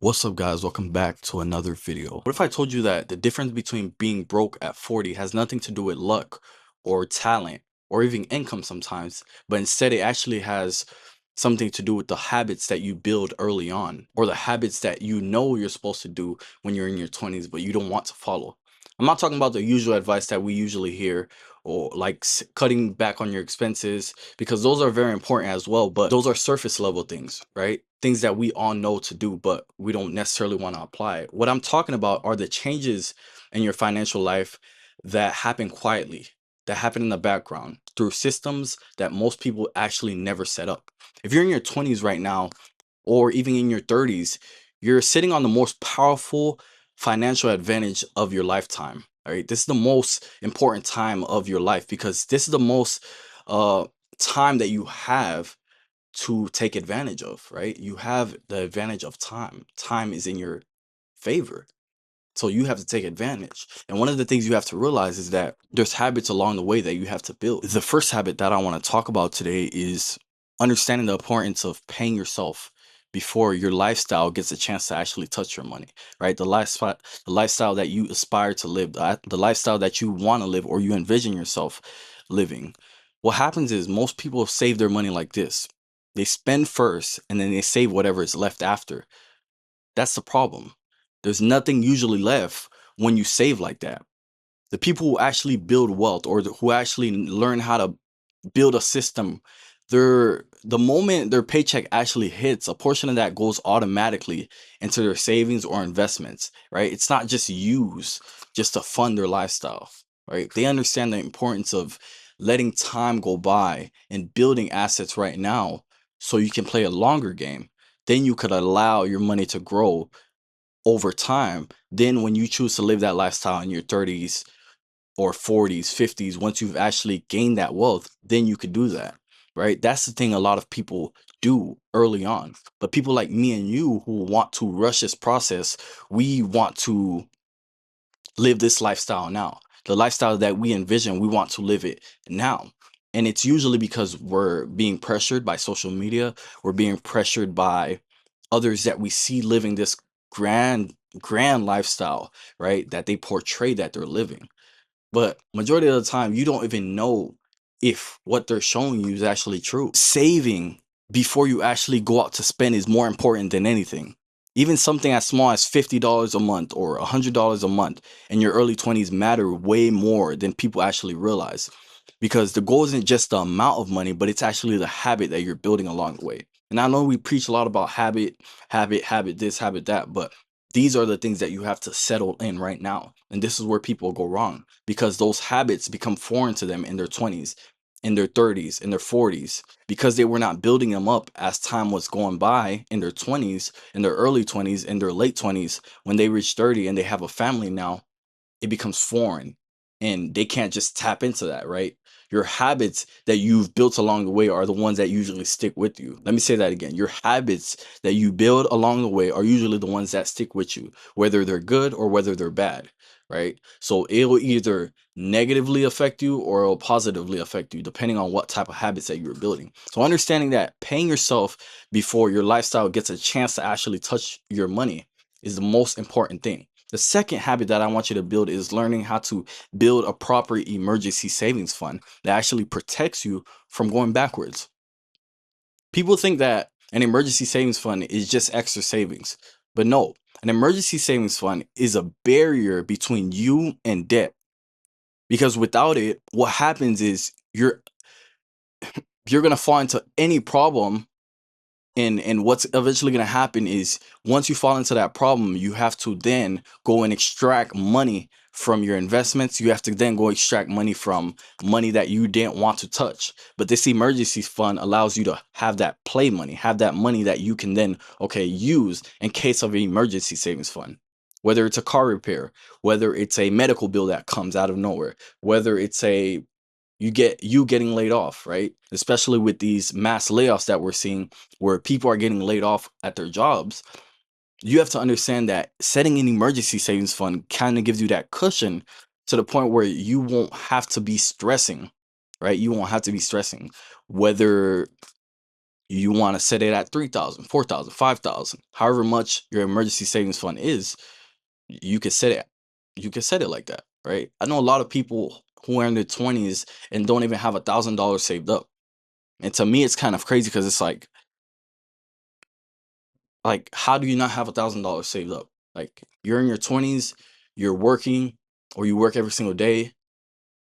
What's up, guys? Welcome back to another video. What if I told you that the difference between being broke at 40 has nothing to do with luck or talent or even income sometimes, but instead it actually has something to do with the habits that you build early on, or the habits that you know you're supposed to do when you're in your 20s but you don't want to follow. I'm not talking about the usual advice that we usually hear, or like cutting back on your expenses, because those are very important as well, but those are surface level things, right? Things that we all know to do, but we don't necessarily want to apply it. What I'm talking about are the changes in your financial life that happen quietly, that happen in the background through systems that most people actually never set up. If you're in your 20s right now, or even in your 30s, you're sitting on the most powerful financial advantage of your lifetime. All right. This is the most important time of your life, because this is the most uh time that you have to take advantage of, right? You have the advantage of time. Time is in your favor. So you have to take advantage. And one of the things you have to realize is that there's habits along the way that you have to build. The first habit that I want to talk about today is understanding the importance of paying yourself before your lifestyle gets a chance to actually touch your money, right? The lifestyle that you aspire to live, the lifestyle that you want to live or you envision yourself living. What happens is most people save their money like this. They spend first and then they save whatever is left after. That's the problem. There's nothing usually left when you save like that. The people who actually build wealth, or who actually learn how to build a system, the moment their paycheck actually hits, a portion of that goes automatically into their savings or investments, right? It's not just used just to fund their lifestyle, right? They understand the importance of letting time go by and building assets right now so you can play a longer game. Then you could allow your money to grow over time. Then when you choose to live that lifestyle in your 30s or 40s, 50s, once you've actually gained that wealth, then you could do that, right? That's the thing a lot of people do early on. But people like me and you who want to rush this process, we want to live this lifestyle now. The lifestyle that we envision, we want to live it now. And it's usually because we're being pressured by social media, we're being pressured by others that we see living this grand lifestyle, right? That they portray that they're living. But majority of the time, you don't even know if what they're showing you is actually true. Saving before you actually go out to spend is more important than anything. Even something as small as $50 a month or $100 a month in your early 20s matter way more than people actually realize. Because the goal isn't just the amount of money, but it's actually the habit that you're building along the way. And I know we preach a lot about habit this, habit that, but these are the things that you have to settle in right now. And this is where people go wrong, because those habits become foreign to them in their 20s, in their 30s, in their 40s, because they were not building them up as time was going by in their 20s, in their early 20s, in their late 20s. When they reach 30 and they have a family now, it becomes foreign and they can't just tap into that, right? Your habits that you've built along the way are the ones that usually stick with you. Let me say that again. Your habits that you build along the way are usually the ones that stick with you, whether they're good or whether they're bad, right? So it'll either negatively affect you or it'll positively affect you, depending on what type of habits that you're building. So understanding that paying yourself before your lifestyle gets a chance to actually touch your money is the most important thing. The second habit that I want you to build is learning how to build a proper emergency savings fund that actually protects you from going backwards. People think that an emergency savings fund is just extra savings, but no, an emergency savings fund is a barrier between you and debt. Because without it, what happens is you're gonna fall into any problem. And what's eventually going to happen is, once you fall into that problem, you have to then go and extract money from your investments. You have to then go extract money from money that you didn't want to touch. But this emergency fund allows you to have that play money, have that money that you can then, okay, use in case of an emergency savings fund. Whether it's a car repair, whether it's a medical bill that comes out of nowhere, whether it's you getting laid off, right? Especially with these mass layoffs that we're seeing, where people are getting laid off at their jobs. You have to understand that setting an emergency savings fund kind of gives you that cushion, to the point where you won't have to be stressing, right? You won't have to be stressing whether You want to set it at 3,000, 4,000, 5,000, however much your emergency savings fund is. You can set it. You can set it like that, right? I know a lot of people who are in their 20s and don't even have $1,000 saved up. And to me, it's kind of crazy because it's like, how do you not have $1,000 saved up? Like, you're in your 20s, you're working, or you work every single day,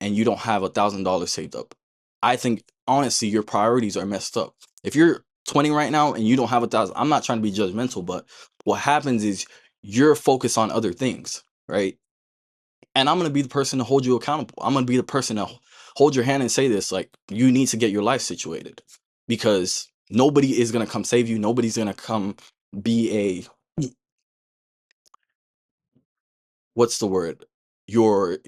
and you don't have $1,000 saved up. I think honestly, your priorities are messed up. If you're 20 right now and you don't have 1,000, I'm not trying to be judgmental, but what happens is you're focused on other things, right? And I'm gonna be the person to hold you accountable. I'm gonna be the person to hold your hand and say this, like, you need to get your life situated, because nobody is gonna come save you. Nobody's gonna come be a, what's the word? Your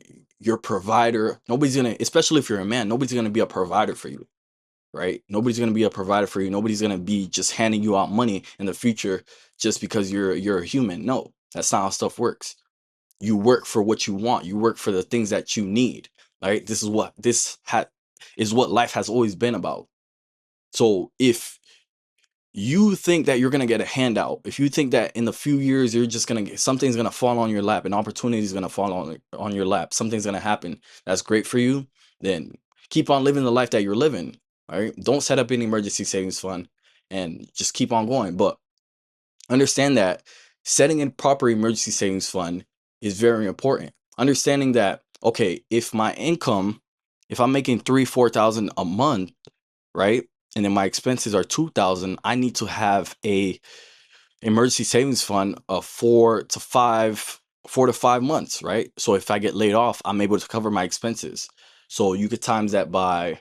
your provider. Nobody's gonna, especially if you're a man, nobody's gonna be a provider for you, right? Nobody's gonna be a provider for you. Nobody's gonna be just handing you out money in the future just because you're a human. No, that's not how stuff works. You work for what you want. You work for the things that you need. Right? Is what life has always been about. So if you think that you're gonna get a handout, if you think that in a few years you're just gonna get something's gonna fall on your lap, an opportunity is gonna fall on your lap, something's gonna happen that's great for you, then keep on living the life that you're living. All right. Don't set up an emergency savings fund and just keep on going. But understand that setting a proper emergency savings fund is very important. Understanding that, okay, if my income, if I'm making 3, 4,000 a month, right, and then my expenses are 2,000, I need to have a emergency savings fund of 4 to 5 months, right? So if I get laid off, I'm able to cover my expenses. So you could times that by,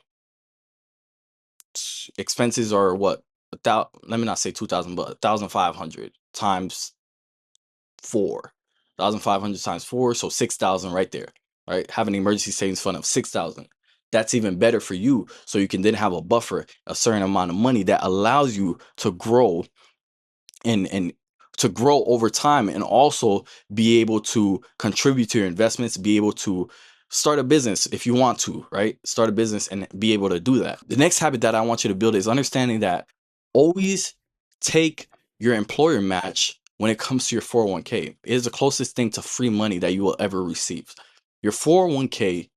expenses are what, let me not say 2,000, but 1,500 times 4. 1,500 times 4, so 6,000 right there, right? Have an emergency savings fund of 6,000. That's even better for you. So you can then have a buffer, a certain amount of money that allows you to grow and to grow over time, and also be able to contribute to your investments, be able to start a business if you want to, right? Start a business and be able to do that. The next habit that I want you to build is understanding that always take your employer match when it comes to your 401k. It is the closest thing to free money that you will ever receive. Your 401k,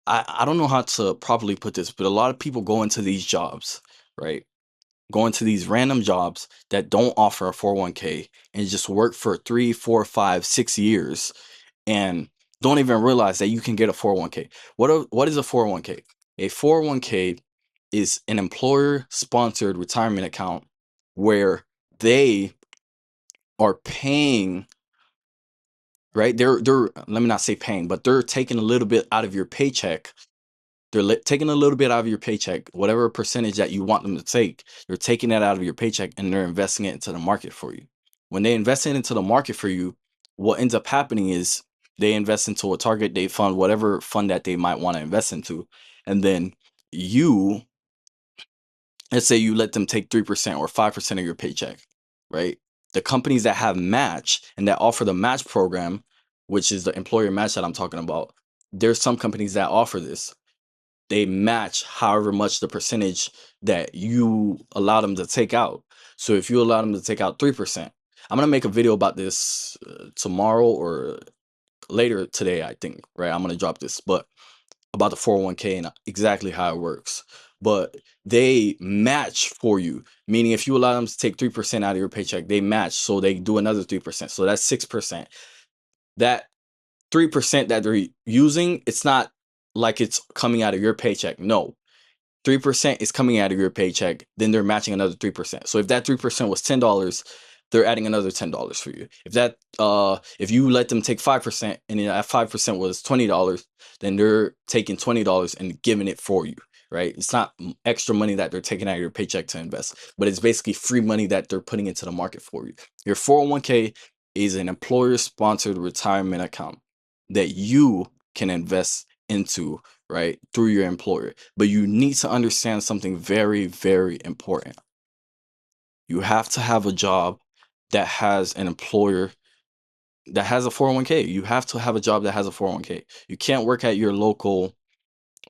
I don't know how to properly put this, but a lot of people go into these jobs, right? Go into these random jobs that don't offer a 401k and just work for 3, 4, 5, 6 years and don't even realize that you can get a 401k. What is a 401k? A 401k is an employer sponsored retirement account where they are paying, right? They're let me not say paying, but they're taking a little bit out of your paycheck. They're taking a little bit out of your paycheck, whatever percentage that you want them to take. They're taking that out of your paycheck and they're investing it into the market for you. When they invest it into the market for you, what ends up happening is they invest into a target date fund, whatever fund that they might want to invest into. And then you, let's say you let them take 3% or 5% of your paycheck, right? The companies that have match and that offer the match program, which is the employer match that I'm talking about, there's some companies that offer this. They match however much the percentage that you allow them to take out. So if you allow them to take out 3%, I'm gonna make a video about this tomorrow or later today, I think, right? I'm gonna drop this, but about the 401k and exactly how it works. But they match for you, meaning if you allow them to take 3% out of your paycheck, they match. So they do another 3%. So that's 6%. That 3% that they're using, it's not like it's coming out of your paycheck. No, 3% is coming out of your paycheck, then they're matching another 3%. So if that 3% was $10, they're adding another $10 for you. If you let them take 5% and then that 5% was $20, then they're taking $20 and giving it for you, right? It's not extra money that they're taking out of your paycheck to invest, but it's basically free money that they're putting into the market for you. Your 401k is an employer sponsored retirement account that you can invest into, right, through your employer. But you need to understand something very, very important. You have to have a job that has an employer that has a 401k. You have to have a job that has a 401k. You can't work at your local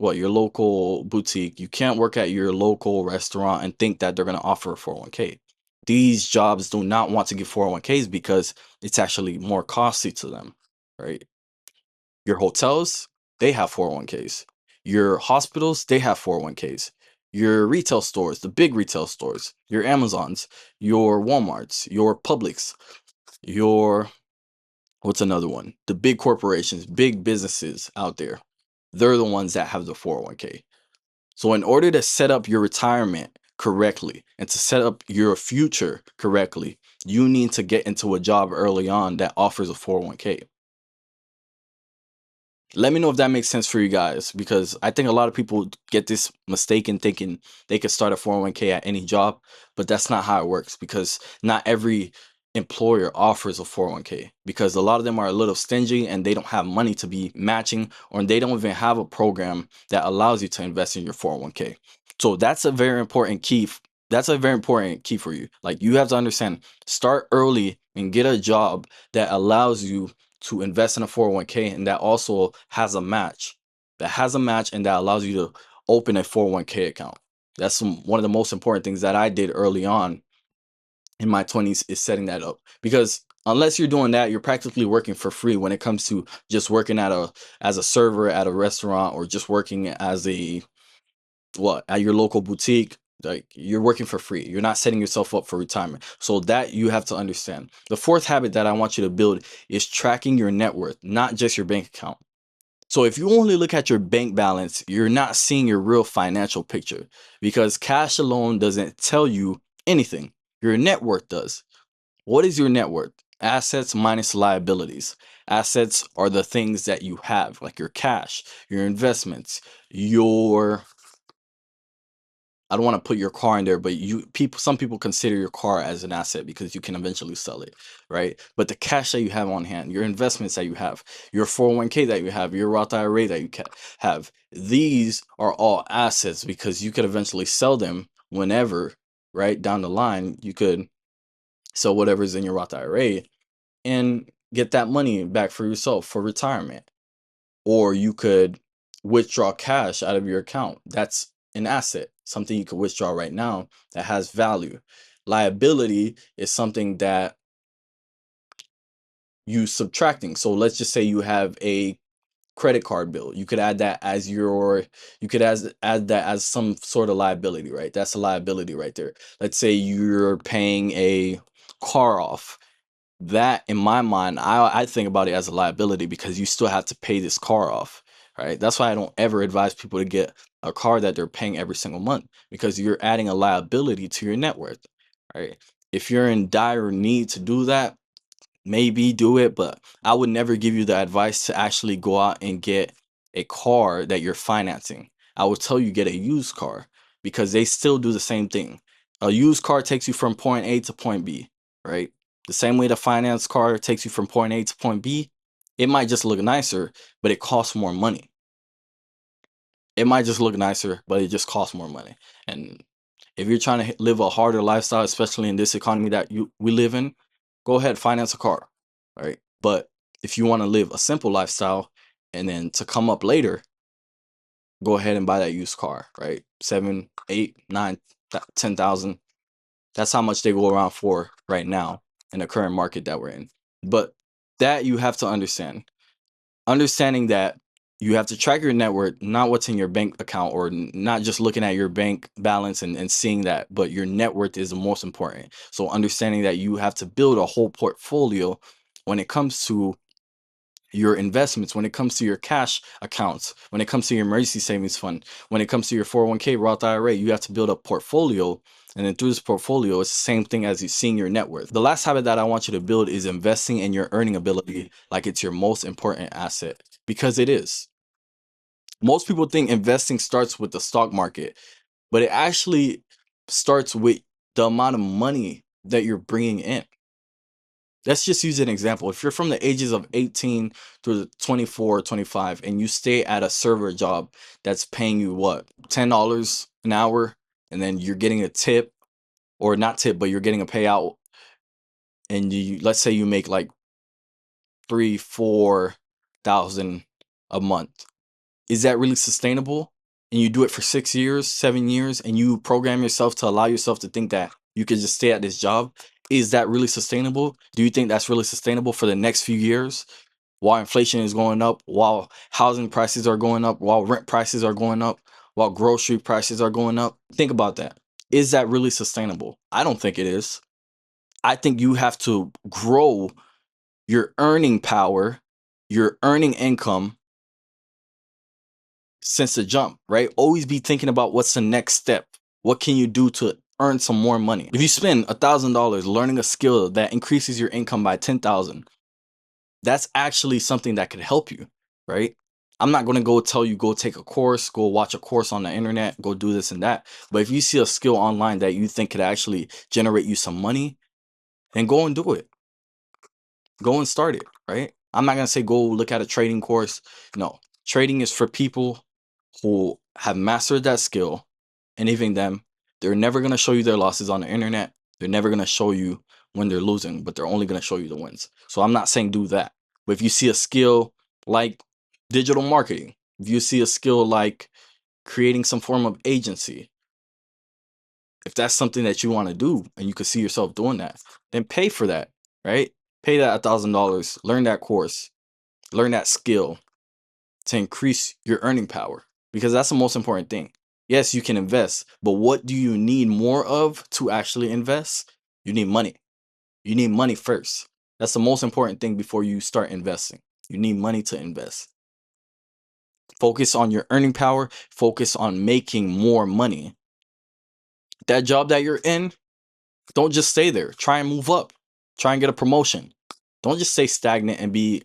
your local boutique. You can't work at your local restaurant and think that they're going to offer a 401k. These jobs do not want to give 401ks because it's actually more costly to them, right? Your hotels, they have 401ks. Your hospitals, they have 401ks. Your retail stores, the big retail stores, your Amazons, your Walmarts, your Publix, your, what's another one? The big corporations, big businesses out there, they're the ones that have the 401k. So in order to set up your retirement correctly and to set up your future correctly, you need to get into a job early on that offers a 401k. Let me know if that makes sense for you guys, because I think a lot of people get this mistaken thinking they could start a 401k at any job, but that's not how it works, because not every employer offers a 401k, because a lot of them are a little stingy and they don't have money to be matching, or they don't even have a program that allows you to invest in your 401k. So that's a very important key. That's a very important key for you. Like, you have to understand, start early and get a job that allows you to invest in a 401k, and that also has a match. And that allows you to open a 401k account. That's one of the most important things that I did early on in my 20s, is setting that up. Because unless you're doing that, you're practically working for free when it comes to just working as a server at a restaurant, or just working as at your local boutique. Like, you're working for free. You're not setting yourself up for retirement. So that you have to understand. The fourth habit that I want you to build is tracking your net worth, not just your bank account. So if you only look at your bank balance, you're not seeing your real financial picture, because cash alone doesn't tell you anything. Your net worth does. What is your net worth? Assets minus liabilities. Assets are the things that you have, like your cash, your investments, your, I don't want to put your car in there, but some people consider your car as an asset because you can eventually sell it, right? But the cash that you have on hand, your investments that you have, your 401k that you have, your Roth IRA that you have, these are all assets, because you could eventually sell them whenever, right? Down the line, you could sell whatever's in your Roth IRA and get that money back for yourself for retirement. Or you could withdraw cash out of your account. That's an asset, something you could withdraw right now that has value. Liability is something that you subtracting. So let's just say you have a credit card bill. You could add that as add that as some sort of liability, right? That's a liability right there. Let's say you're paying a car off. That, in my mind, I think about it as a liability, because you still have to pay this car off, right? That's why I don't ever advise people to get a car that they're paying every single month, because you're adding a liability to your net worth, right? If you're in dire need to do that, maybe do it, but I would never give you the advice to actually go out and get a car that you're financing. I would tell you get a used car, because they still do the same thing. A used car takes you from point A to point B, right? The same way the finance car takes you from point A to point B. It might just look nicer, but it costs more money. It might just look nicer, but it just costs more money. And if you're trying to live a harder lifestyle, especially in this economy that we live in, go ahead, finance a car, right? But if you want to live a simple lifestyle and then to come up later, go ahead and buy that used car, right? 7, 8, 9, 10,000. That's how much they go around for right now in the current market that we're in. But that you have to understand. Understanding that you have to track your net worth, not what's in your bank account, or not just looking at your bank balance and seeing that, but your net worth is the most important. So understanding that you have to build a whole portfolio when it comes to your investments, when it comes to your cash accounts, when it comes to your emergency savings fund, when it comes to your 401k, Roth IRA, you have to build a portfolio. And then through this portfolio, it's the same thing as you seeing your net worth. The last habit that I want you to build is investing in your earning ability like it's your most important asset, because it is. Most people think investing starts with the stock market, but it actually starts with the amount of money that you're bringing in. Let's just use an example. If you're from the ages of 18 to 24, 25, and you stay at a server job that's paying you what, $10 an hour, and then you're getting a tip, or not tip, but you're getting a payout, and let's say you make like 3, 4,000 a month. is that really sustainable? And you do it for 6 years, 7 years, and you program yourself to allow yourself to think that you could just stay at this job. Is that really sustainable? Do you think that's really sustainable for the next few years? While inflation is going up, while housing prices are going up, while rent prices are going up, while grocery prices are going up. Think about that. Is that really sustainable? I don't think it is. I think you have to grow your earning power, your earning income since the jump, right? Always be thinking about what's the next step. What can you do to earn some more money? If you spend $1,000 learning a skill that increases your income by 10,000, that's actually something that could help you, right? I'm not going to go tell you go take a course, go watch a course on the internet, go do this and that. But if you see a skill online that you think could actually generate you some money, then go and do it. Go and start it, right? I'm not going to say go look at a trading course. No, trading is for people who have mastered that skill. And even them, they're never going to show you their losses on the internet. They're never going to show you when they're losing, but they're only going to show you the wins. So I'm not saying do that. But if you see a skill like digital marketing, if you see a skill like creating some form of agency, if that's something that you want to do and you could see yourself doing that, then pay for that, right? Pay that $1,000, learn that course, learn that skill to increase your earning power, because that's the most important thing. Yes, you can invest, but what do you need more of to actually invest? You need money. You need money first. That's the most important thing before you start investing. You need money to invest. Focus on your earning power. Focus on making more money. That job that you're in, don't just stay there. Try and move up. Try and get a promotion. Don't just stay stagnant and be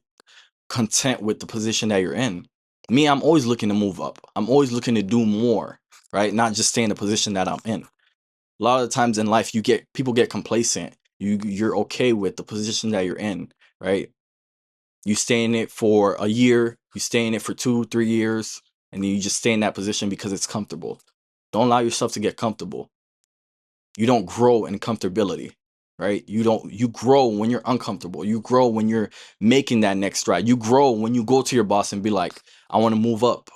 content with the position that you're in. Me, I'm always looking to move up. I'm always looking to do more, right? Not just stay in the position that I'm in. A lot of the times in life, people get complacent. You're okay with the position that you're in, right? You stay in it for a year, you stay in it for 2-3 years, and then you just stay in that position because it's comfortable. Don't allow yourself to get comfortable. You don't grow in comfortability, right? You grow when you're uncomfortable. You grow when you're making that next stride. You grow when you go to your boss and be like, I want to move up.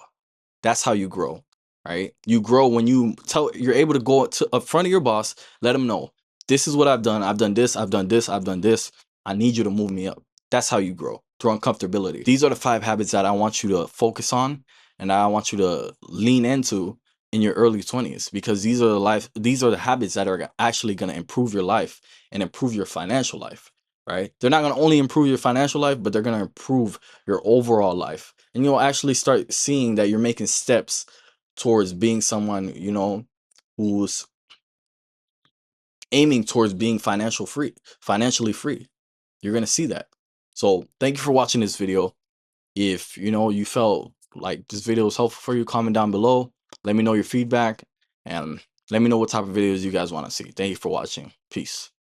That's how you grow, right? You grow when you're able to go to up front of your boss, let him know, this is what I've done. I've done this, I've done this, I've done this. I need you to move me up. That's how you grow, through uncomfortability. These are the 5 habits that I want you to focus on and I want you to lean into in your early 20s, because these are the habits that are actually going to improve your life and improve your financial life, right? They're not going to only improve your financial life, but they're going to improve your overall life. And you'll actually start seeing that you're making steps towards being someone, who's aiming towards being financially free. You're going to see that. So thank you for watching this video. If you felt like this video was helpful for you, comment down below. Let me know your feedback and let me know what type of videos you guys want to see. Thank you for watching. Peace.